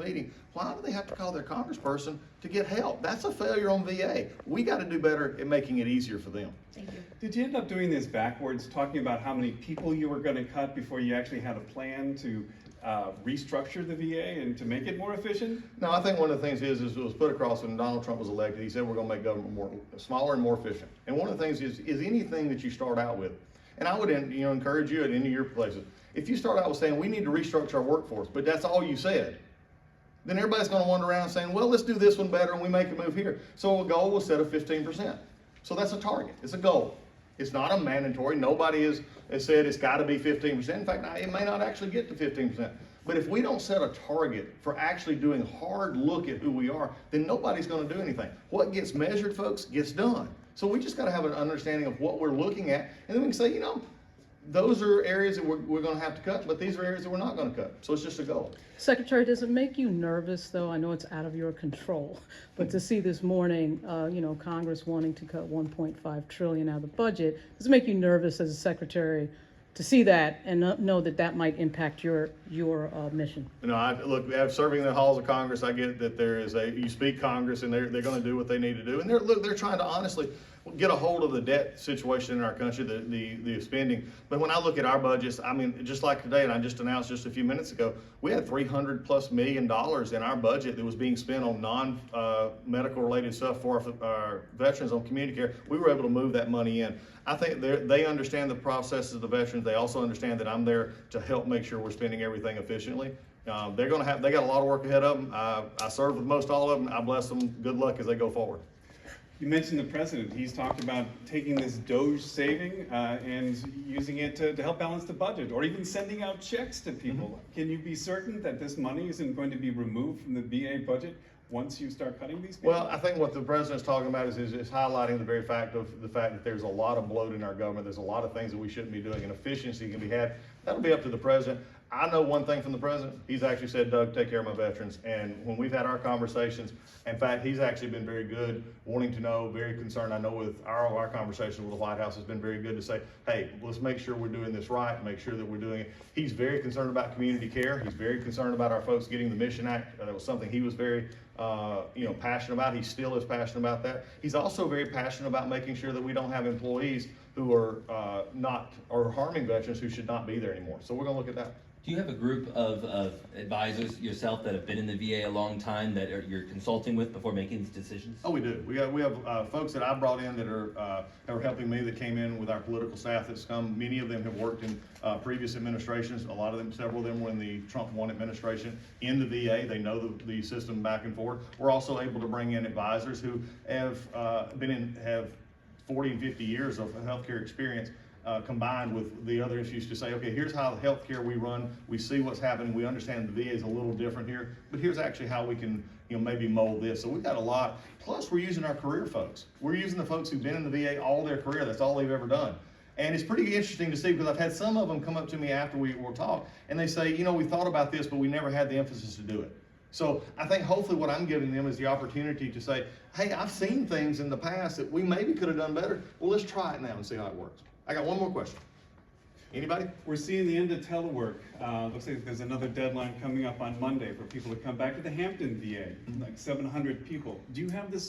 meeting, why do they have to call their congressperson to get help? That's a failure on VA. We got to do better at making it easier for them. Thank you. Did you end up doing this backwards, talking about how many people you were going to cut before you actually had a plan to restructure the VA and to make it more efficient? No, I think one of the things is it was put across when Donald Trump was elected. He said we're going to make government smaller and more efficient. And one of the things is anything that you start out with, and I would encourage you at any of your places, if you start out with saying we need to restructure our workforce, but that's all you said, then everybody's going to wander around saying, well, let's do this one better and we make a move here. So a goal was set of 15%. So that's a target. It's a goal. It's not a mandatory. Nobody has said it's got to be 15%. In fact, it may not actually get to 15%. But if we don't set a target for actually doing a hard look at who we are, then nobody's going to do anything. What gets measured, folks, gets done. So we just got to have an understanding of what we're looking at, and then we can say, those are areas that we're going to have to cut, but these are areas that we're not going to cut. So it's just a goal. Secretary, does it make you nervous, though? I know it's out of your control, but to see this morning, Congress wanting to cut $1.5 trillion out of the budget, does it make you nervous as a secretary to see that and know that that might impact your mission? Look, serving the halls of Congress, I get that you speak Congress and they're going to do what they need to do, and they're trying to honestly get a hold of the debt situation in our country, the spending. But when I look at our budgets, just like today, and I just announced just a few minutes ago, we had $300+ million in our budget that was being spent on non-medical related stuff for our veterans on community care. We were able to move that money in. I think they understand the processes of the veterans. They also understand that I'm there to help make sure we're spending everything efficiently. They got a lot of work ahead of them. I serve with most all of them. I bless them. Good luck as they go forward. You mentioned the president. He's talked about taking this DOGE saving and using it to help balance the budget, or even sending out checks to people. Mm-hmm. Can you be certain that this money isn't going to be removed from the VA budget once you start cutting these people? Well, I think what the president's talking about is highlighting the very fact that there's a lot of bloat in our government. There's a lot of things that we shouldn't be doing, and efficiency can be had. That'll be up to the president. I know one thing from the president. He's actually said, Doug, take care of my veterans. And when we've had our conversations, in fact, he's actually been very good, wanting to know, very concerned. I know with our conversations with the White House has been very good to say, hey, let's make sure we're doing this right, make sure that we're doing it. He's very concerned about community care. He's very concerned about our folks getting the Mission Act. That was something he was very passionate about. He still is passionate about that. He's also very passionate about making sure that we don't have employees who are harming veterans who should not be there anymore. So we're going to look at that. Do you have a group of advisors yourself that have been in the VA a long time that you're consulting with before making these decisions? Oh, we do. We have folks that I brought in that are helping me, that came in with our political staff that's come. Many of them have worked in previous administrations. A lot of them, several of them were in the Trump 1 administration in the VA. They know the system back and forth. We're also able to bring in advisors who have 40 and 50 years of healthcare experience. Combined with the other issues to say, okay, here's how the healthcare we run. We see what's happening. We understand the VA is a little different here, but here's actually how we can, maybe mold this. So we've got a lot. Plus, we're using our career folks. We're using the folks who've been in the VA all their career. That's all they've ever done. And it's pretty interesting to see, because I've had some of them come up to me after we were talk, and they say, we thought about this, but we never had the emphasis to do it. So I think hopefully what I'm giving them is the opportunity to say, hey, I've seen things in the past that we maybe could have done better. Well, let's try it now and see how it works. I got one more question. Anybody? We're seeing the end of telework. Looks like there's another deadline coming up on Monday for people to come back to the Hampton VA, like 700 people. Do you have this